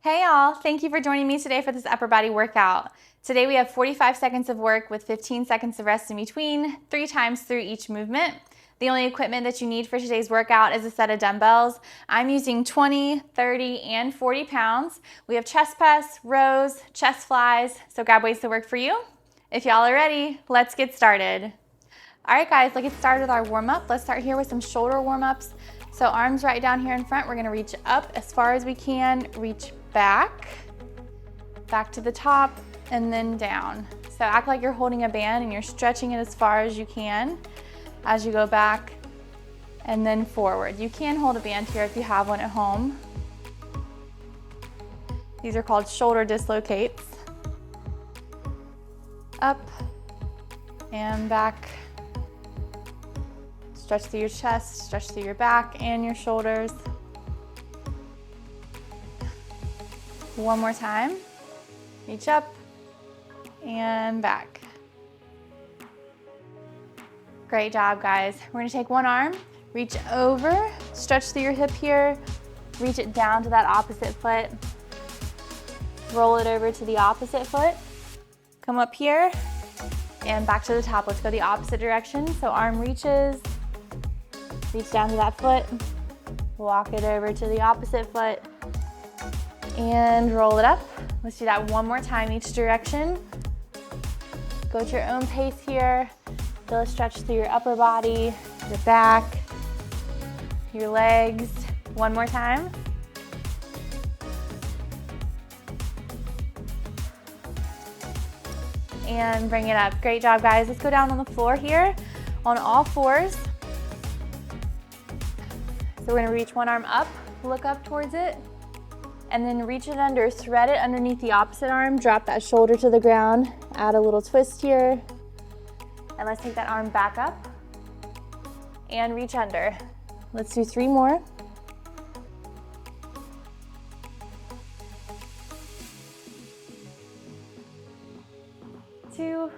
Hey y'all, thank you for joining me today for this upper body workout. Today we have 45 seconds of work with 15 seconds of rest in between, 3 times through each movement. The only equipment that you need for today's workout is a set of dumbbells. I'm using 20, 30, and 40 pounds. We have chest press, rows, chest flies, so grab weights that work for you. If y'all are ready, let's get started. All right guys, let's get started with our warm-up. Let's start here with some shoulder warm-ups. So arms right down here in front, we're gonna reach up as far as we can, reach back to the top, and then down. So act like you're holding a band and you're stretching it as far as you can as you go back and then forward. You can hold a band here if you have one at home. These are called shoulder dislocates. Up and back. Stretch through your chest, stretch through your back and your shoulders. One more time. Reach up and back. Great job, guys. We're gonna take one arm, reach over, stretch through your hip here, reach it down to that opposite foot, roll it over to the opposite foot, come up here, and back to the top. Let's go the opposite direction. So arm reaches, reach down to that foot, walk it over to the opposite foot, and roll it up. Let's do that one more time each direction. Go at your own pace here. Feel a stretch through your upper body, your back, your legs. One more time. And bring it up. Great job, guys. Let's go down on the floor here on all fours. So we're gonna reach one arm up, look up towards it, and then reach it under, thread it underneath the opposite arm, drop that shoulder to the ground, add a little twist here, and let's take that arm back up and reach under. Let's do 3 more. Two.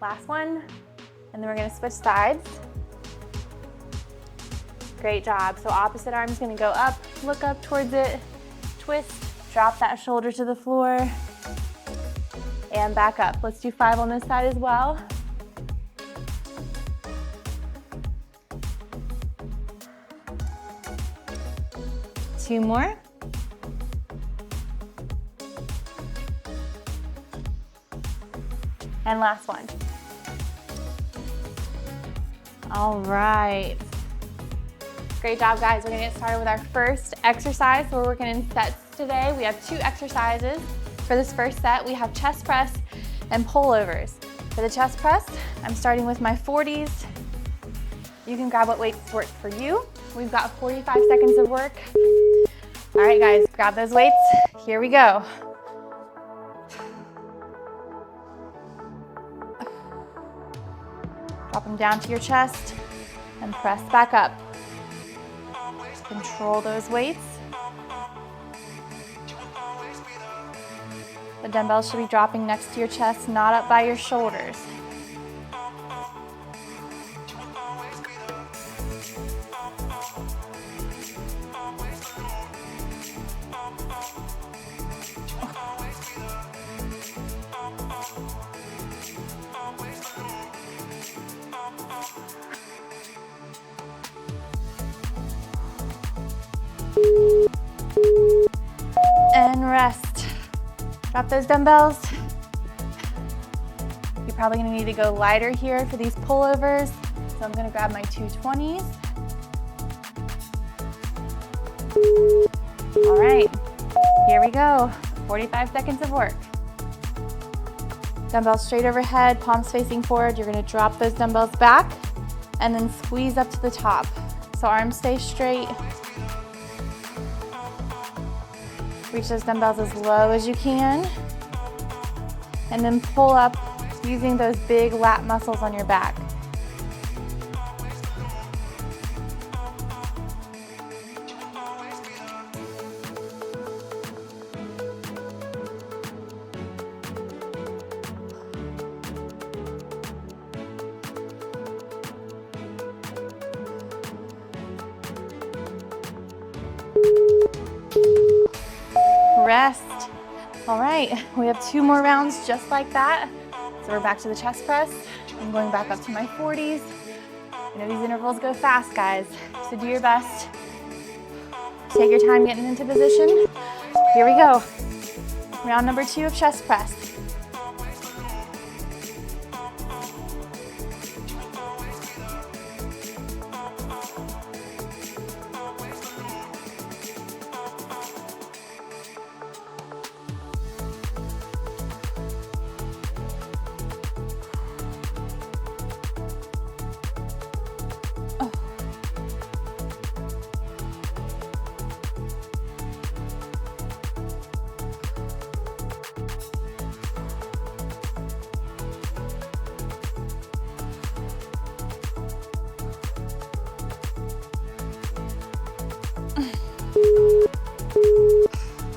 Last one, and then we're gonna switch sides. Great job. So opposite arm is gonna go up, look up towards it, twist, drop that shoulder to the floor, and back up. Let's do 5 on this side as well. Two more. And last one. All right. Great job, guys. We're gonna get started with our first exercise. So we're working in sets today. We have 2 exercises. For this first set, we have chest press and pullovers. For the chest press, I'm starting with my 40s. You can grab what weights work for you. We've got 45 seconds of work. All right, guys, grab those weights. Here we go. Drop them down to your chest and press back up. Control those weights. The dumbbells should be dropping next to your chest, not up by your shoulders. And rest. Drop those dumbbells. You're probably gonna need to go lighter here for these pullovers. So I'm gonna grab my 220s. All right, here we go. 45 seconds of work. Dumbbells straight overhead, palms facing forward. You're gonna drop those dumbbells back and then squeeze up to the top. So arms stay straight. Reach those dumbbells as low as you can. And then pull up using those big lat muscles on your back. Rest. All right, we have 2 more rounds just like that. So we're back to the chest press. I'm going back up to my 40s. I know these intervals go fast, guys, so do your best. Take your time getting into position. Here we go. Round number 2 of chest press.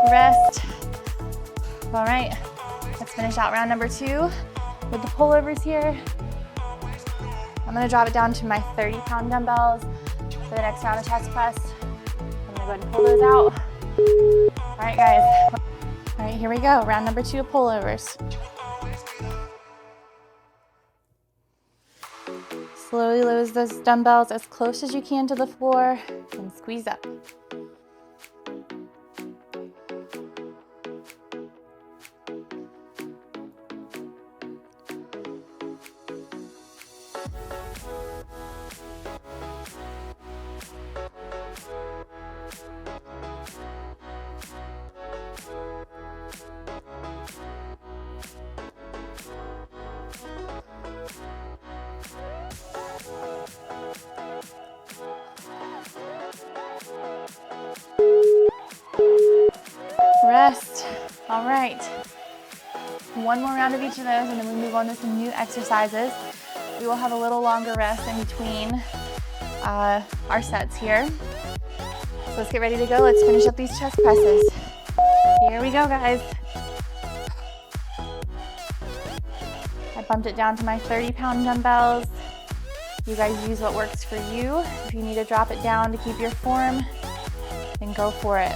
Rest. All right, let's finish out round number 2 with the pullovers here. I'm gonna drop it down to my 30-pound dumbbells for the next round of chest press. I'm gonna go ahead and pull those out. All right, guys. All right, here we go. Round number 2 of pullovers. Slowly lower those dumbbells as close as you can to the floor and squeeze up. Rest. All right. 1 more round of each of those, and then we move on to some new exercises. We will have a little longer rest in between our sets here. So let's get ready to go. Let's finish up these chest presses. Here we go, guys. I bumped it down to my 30-pound dumbbells. You guys use what works for you. If you need to drop it down to keep your form, then go for it.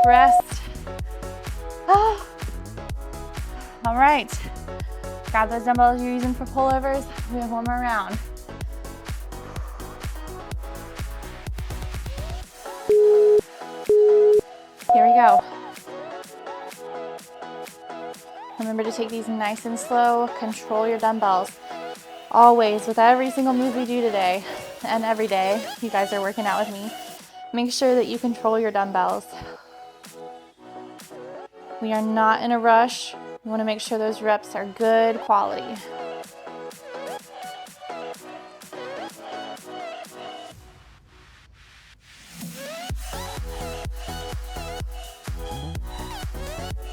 Rest. Oh. All right. Grab those dumbbells you're using for pullovers. We have 1 more round. Here we go. Remember to take these nice and slow. Control your dumbbells. Always, with every single move we do today and every day you guys are working out with me, make sure that you control your dumbbells. We are not in a rush. We want to make sure those reps are good quality.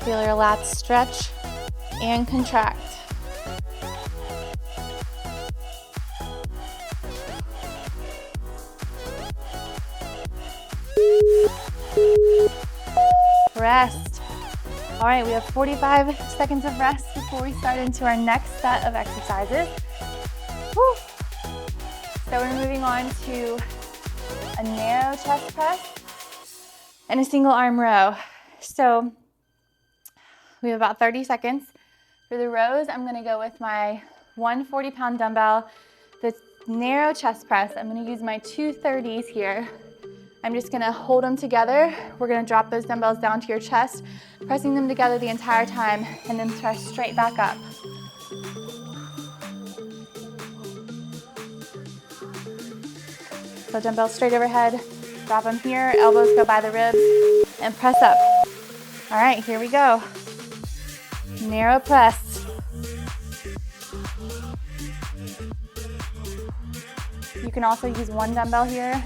Feel your lats stretch and contract. Rest. All right, we have 45 seconds of rest before we start into our next set of exercises. Woo. So we're moving on to a narrow chest press and a single arm row. So we have about 30 seconds. For the rows, I'm gonna go with my 140-pound dumbbell. The narrow chest press, I'm gonna use my 230s here. I'm just gonna hold them together. We're gonna drop those dumbbells down to your chest, pressing them together the entire time, and then press straight back up. So dumbbells straight overhead, drop them here, elbows go by the ribs, and press up. All right, here we go. Narrow press. You can also use one dumbbell here.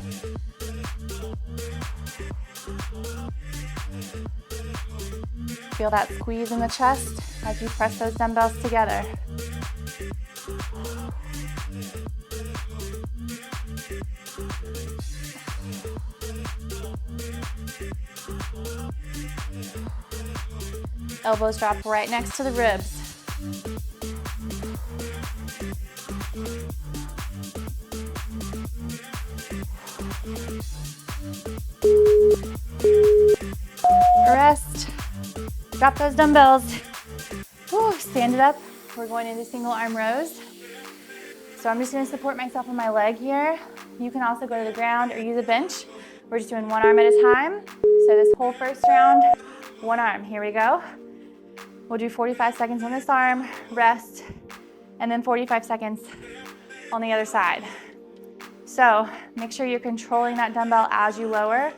Feel that squeeze in the chest as you press those dumbbells together. Elbows drop right next to the ribs. Rest. Drop those dumbbells. Whew, stand it up. We're going into single arm rows. So I'm just going to support myself on my leg here. You can also go to the ground or use a bench. We're just doing one arm at a time. So this whole first round, one arm. Here we go. We'll do 45 seconds on this arm, rest, and then 45 seconds on the other side. So make sure you're controlling that dumbbell as you lower.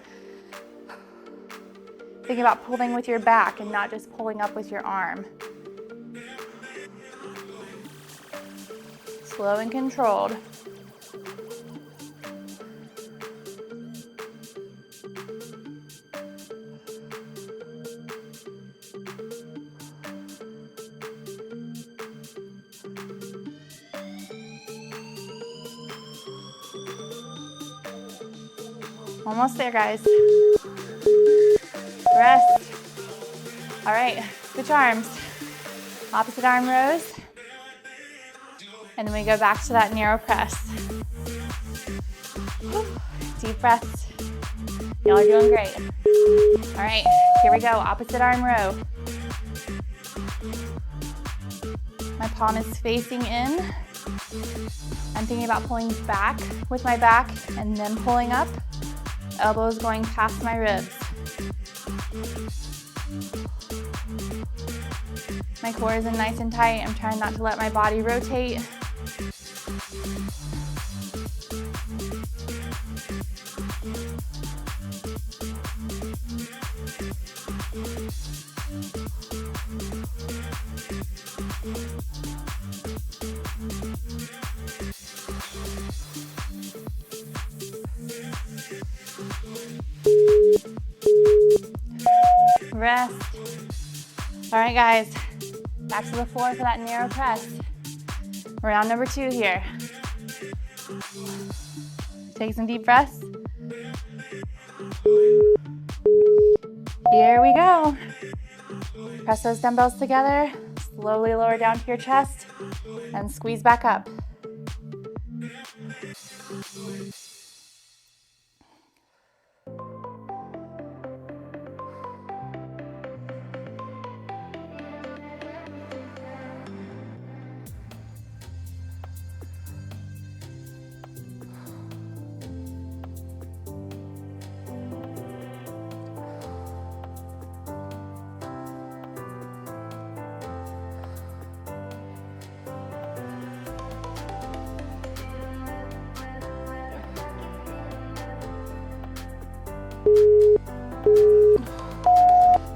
Think about pulling with your back and not just pulling up with your arm. Slow and controlled. Almost there, guys. Rest. All right, switch arms. Opposite arm rows. And then we go back to that narrow press. Deep breaths. Y'all are doing great. All right, here we go, opposite arm row. My palm is facing in. I'm thinking about pulling back with my back and then pulling up. Elbows going past my ribs. My core is in nice and tight. I'm trying not to let my body rotate. Rest. All right, guys, back to the floor for that narrow press. Round number 2 here. Take some deep breaths. Here we go. Press those dumbbells together, slowly lower down to your chest, and squeeze back up.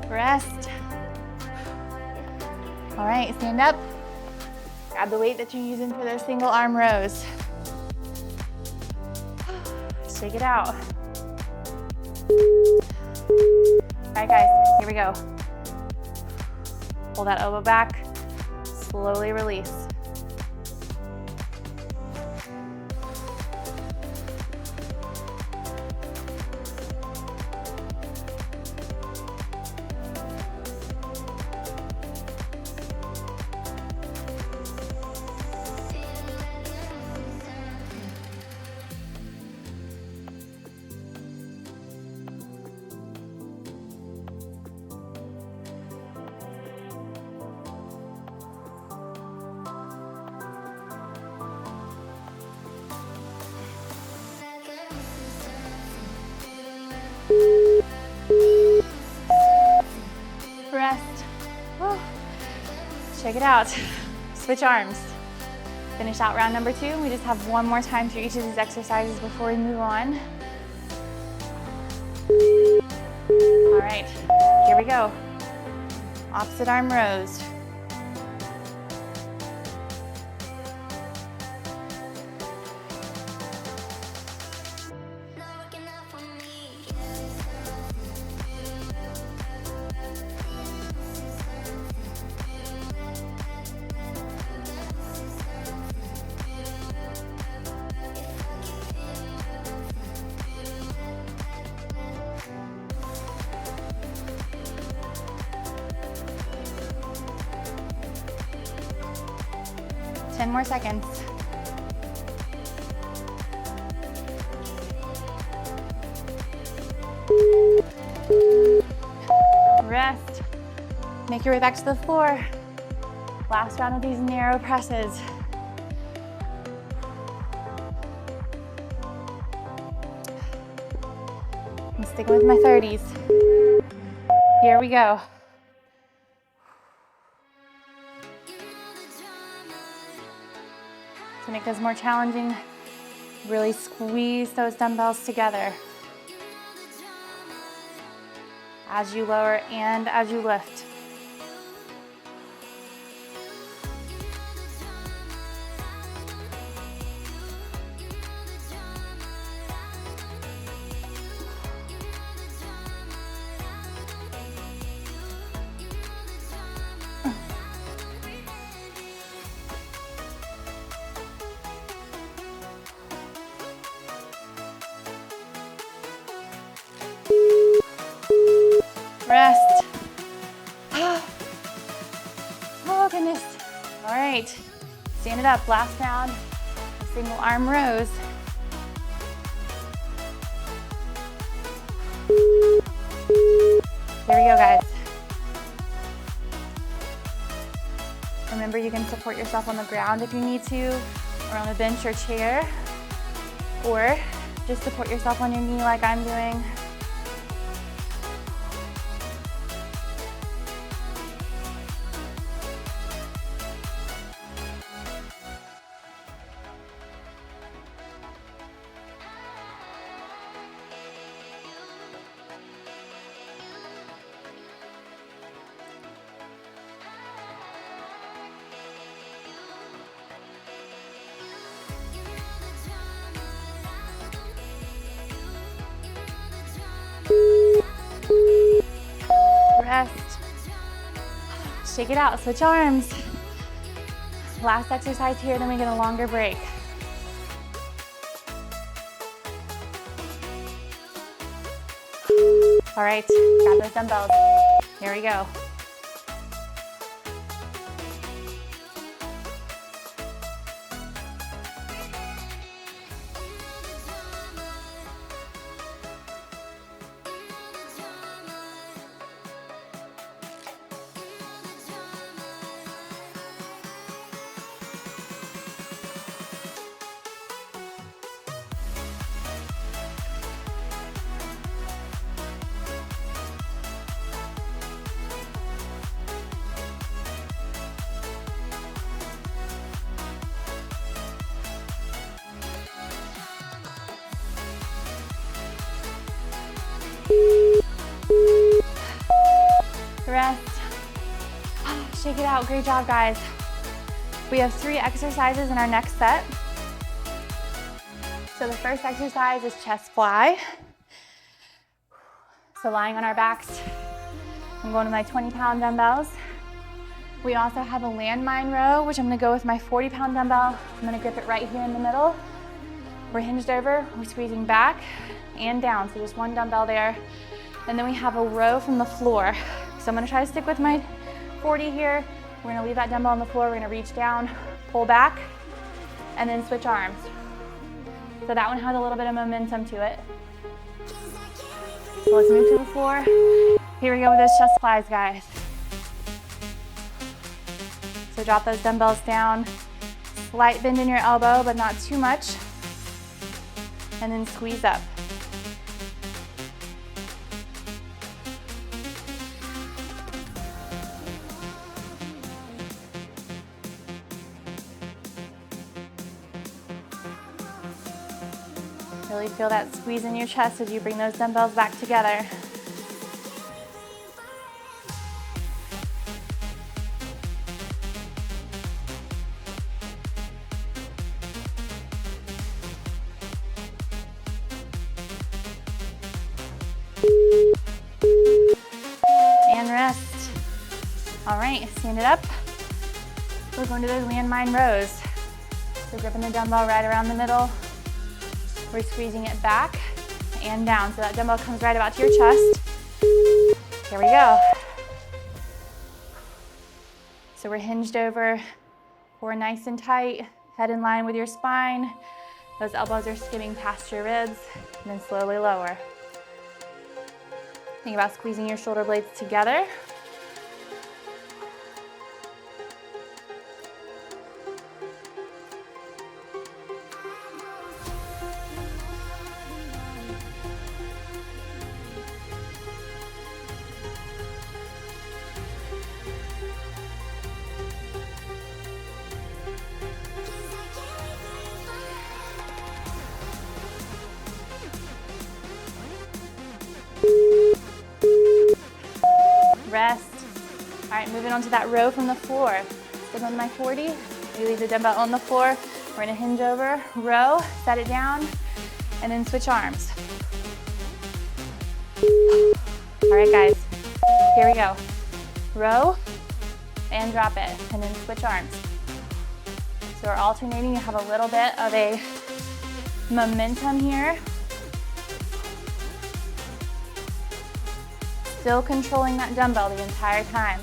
Rest. All right, stand up. Grab the weight that you're using for those single arm rows. Shake it out. All right, guys, here we go. Pull that elbow back, slowly release. Rest. Whew. Check it out. Switch arms. Finish out round number 2. We just have one more time through each of these exercises before we move on. All right, here we go. Opposite arm rows. 10 more seconds. Rest. Make your way back to the floor. Last round of these narrow presses. I'm sticking with my 30s. Here we go. To make this more challenging, really squeeze those dumbbells together as you lower and as you lift. Rest. Oh goodness. All right, stand it up. Last round, single arm rows. Here we go, guys. Remember, you can support yourself on the ground if you need to, or on a bench or chair, or just support yourself on your knee like I'm doing. Rest. Shake it out, switch arms. Last exercise here, then we get a longer break. All right, grab those dumbbells. Here we go. Rest. Shake it out. Great job, guys. We have 3 exercises in our next set. So the first exercise is chest fly. So lying on our backs, I'm going with my 20-pound dumbbells. We also have a landmine row, which I'm gonna go with my 40-pound dumbbell. I'm gonna grip it right here in the middle. We're hinged over, we're squeezing back and down, so just one dumbbell there. And then we have a row from the floor. So I'm gonna try to stick with my 40 here. We're gonna leave that dumbbell on the floor, we're gonna reach down, pull back, and then switch arms. So that one has a little bit of momentum to it. So let's move to the floor. Here we go with those chest flies, guys. So drop those dumbbells down. Slight bend in your elbow, but not too much. And then squeeze up. Really feel that squeeze in your chest as you bring those dumbbells back together. And rest. All right, stand it up. We're going to those landmine rows. So gripping the dumbbell right around the middle. We're squeezing it back and down so that dumbbell comes right about to your chest. Here we go. So we're hinged over, Core nice and tight, head in line with your spine. Those elbows are skimming past your ribs, and then slowly lower. Think about squeezing your shoulder blades together. Rest. All right, moving on to that row from the floor. Stick with my 40. You leave the dumbbell on the floor. We're gonna hinge over, row, set it down, and then switch arms. All right, guys, here we go. Row and drop it, and then switch arms. So we're alternating. You have a little bit of a momentum here. Still controlling that dumbbell the entire time.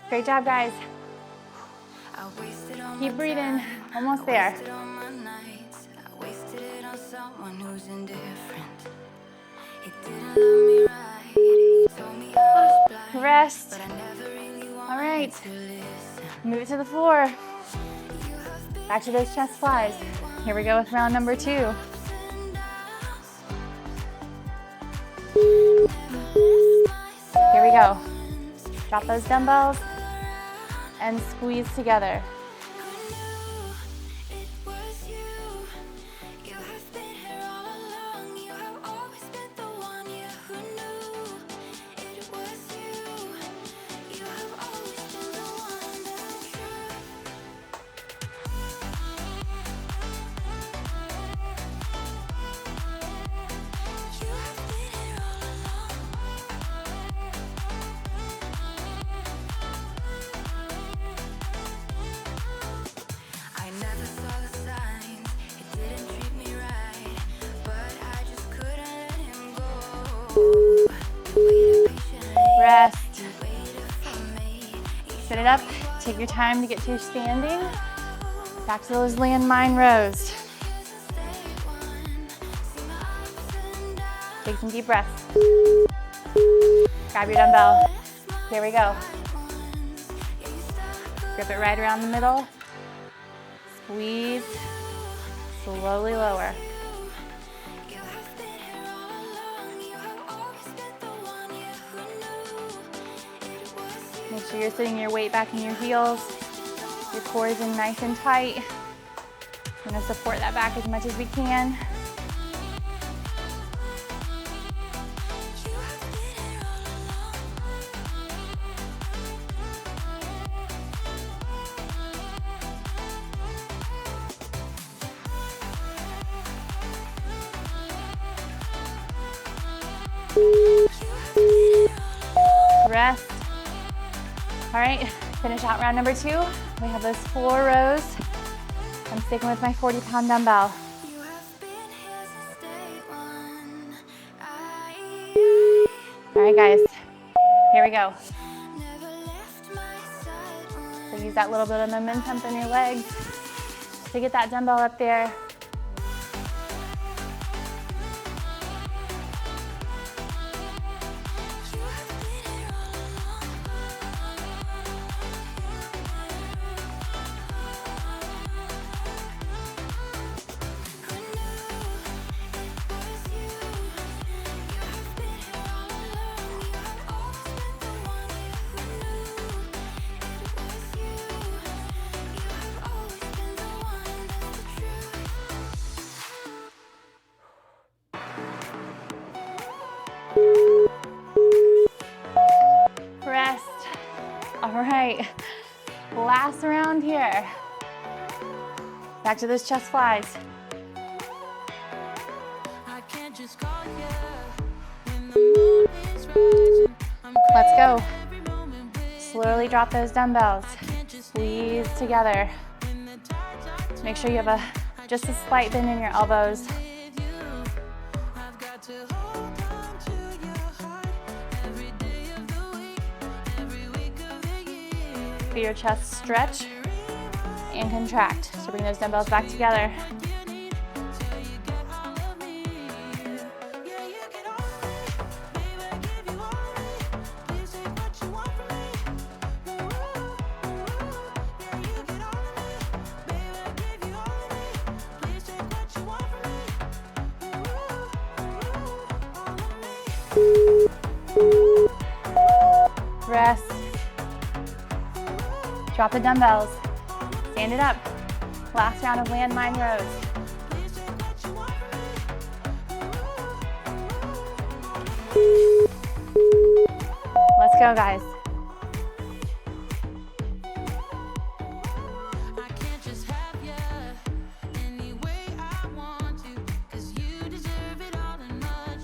Great job, guys. Keep breathing. Almost there. Rest. All right. Move it to the floor. Back to those chest flies. Here we go with round number 2. Here we go. Drop those dumbbells and squeeze together. Rest. Sit it up. Take your time to get to your standing. Back to those landmine rows. Take some deep breaths. Grab your dumbbell. Here we go. Grip it right around the middle. Squeeze. Slowly lower. Make sure you're sitting your weight back in your heels. Your core is in nice and tight. We're gonna support that back as much as we can. Rest. All right, finish out round number 2. We have those 4 rows. I'm sticking with my 40-pound dumbbell. All right, guys, here we go. So use that little bit of momentum in your legs to get that dumbbell up there. Rest. All right, last round here. Back to those chest flies. Let's go. Slowly drop those dumbbells. Squeeze together. Make sure you have just a slight bend in your elbows. Feel your chest stretch and contract. So bring those dumbbells back together. Rest. Drop the dumbbells. Stand it up. Last round of landmine rows. Let's go, guys.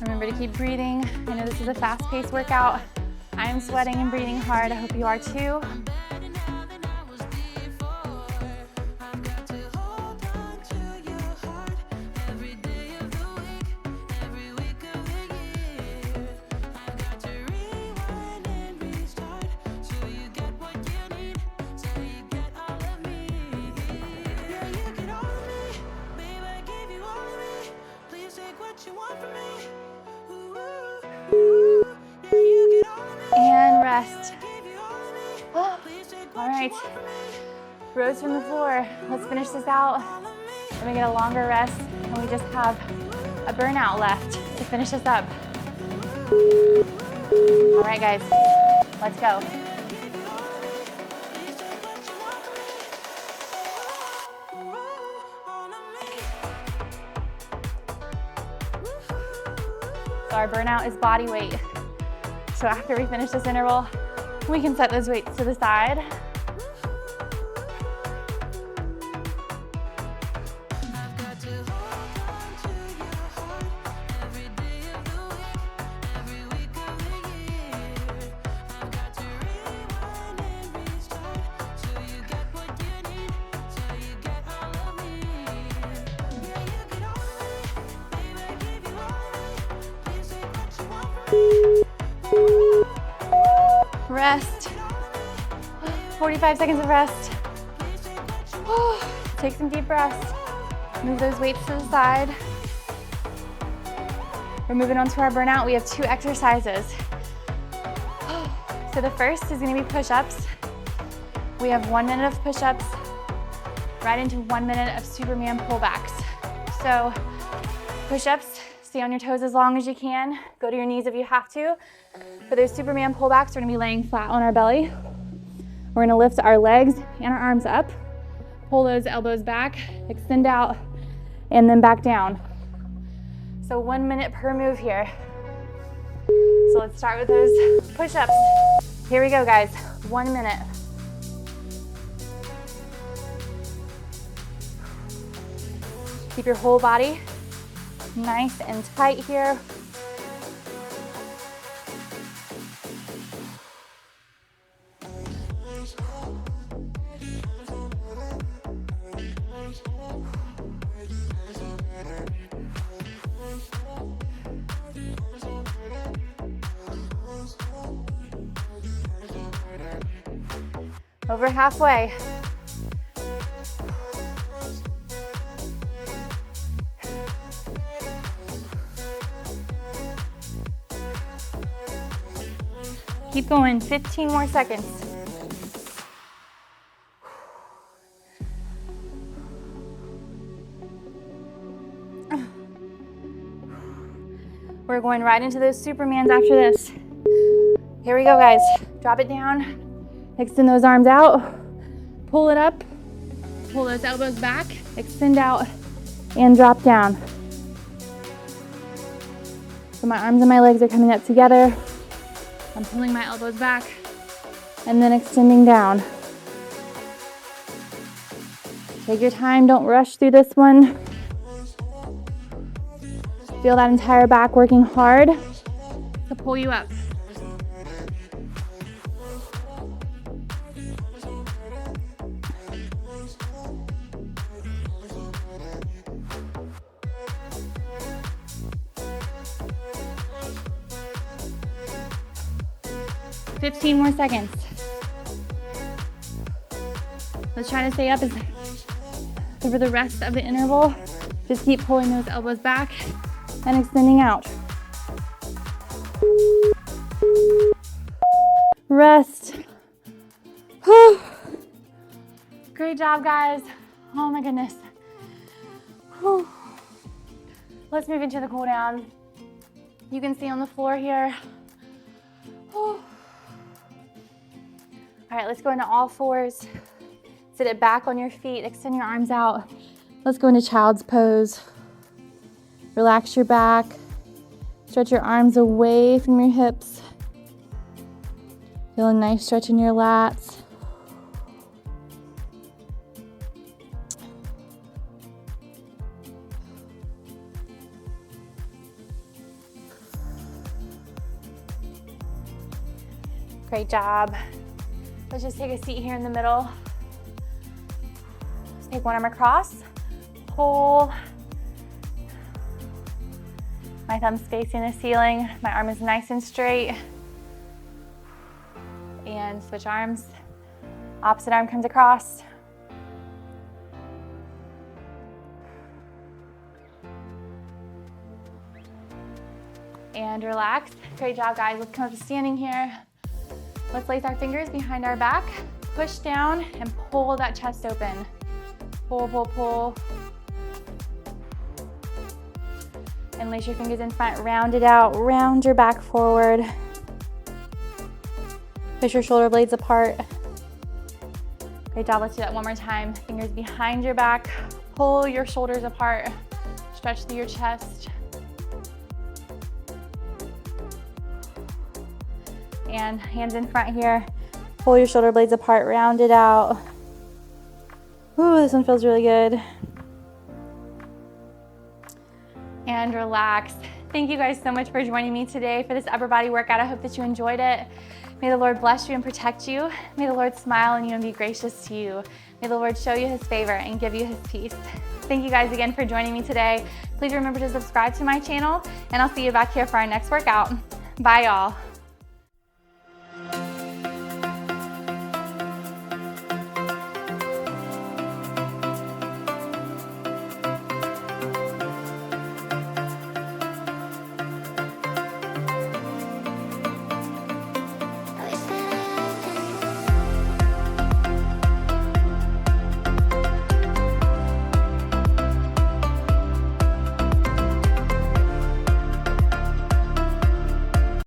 Remember to keep breathing. I know this is a fast-paced workout. I am sweating and breathing hard. I hope you are too. And rest. Oh, all right, rows from the floor. Let's finish this out. Then we get a longer rest, and we just have a burnout left to finish this up. All right, guys, let's go. So our burnout is body weight. So after we finish this interval, we can set those weights to the side. Rest. 45 seconds of rest. Take some deep breaths. Move those weights to the side. We're moving on to our burnout. We have 2 exercises. So the first is going to be push-ups. We have 1 minute of push-ups right into 1 minute of Superman pullbacks. So push-ups, stay on your toes as long as you can. Go to your knees if you have to. For those Superman pullbacks, we're gonna be laying flat on our belly. We're gonna lift our legs and our arms up, pull those elbows back, extend out, and then back down. So 1 minute per move here. So let's start with those push-ups. Here we go, guys, 1 minute. Keep your whole body nice and tight here. Over halfway. Keep going, 15 more seconds. We're going right into those Supermans after this. Here we go, guys. Drop it down. Extend those arms out. Pull it up. Pull those elbows back. Extend out and drop down. So my arms and my legs are coming up together. I'm pulling my elbows back and then extending down. Take your time, don't rush through this one. Feel that entire back working hard to pull you up. 15 more seconds. Let's try to stay up over the rest of the interval. Just keep pulling those elbows back and extending out. Rest. Whew. Great job, guys. Oh my goodness. Whew. Let's move into the cool down. You can see on the floor here. Whew. All right, let's go into all fours. Sit it back on your feet, extend your arms out. Let's go into child's pose. Relax your back. Stretch your arms away from your hips. Feel a nice stretch in your lats. Great job. Let's just take a seat here in the middle. Just take one arm across, pull. My thumb's facing the ceiling. My arm is nice and straight. And switch arms. Opposite arm comes across. And relax. Great job, guys. Let's come up to standing here. Let's place our fingers behind our back, push down, and pull that chest open. Pull, pull, pull. And lace your fingers in front, round it out, round your back forward. Push your shoulder blades apart. Great job, let's do that one more time. Fingers behind your back, pull your shoulders apart, stretch through your chest. And hands in front here, pull your shoulder blades apart, round it out. Ooh, this one feels really good. And relax. Thank you guys so much for joining me today for this upper body workout. I hope that you enjoyed it. May the Lord bless you and protect you. May the Lord smile on you and be gracious to you. May the Lord show you his favor and give you his peace. Thank you guys again for joining me today. Please remember to subscribe to my channel, and I'll see you back here for our next workout. Bye, y'all.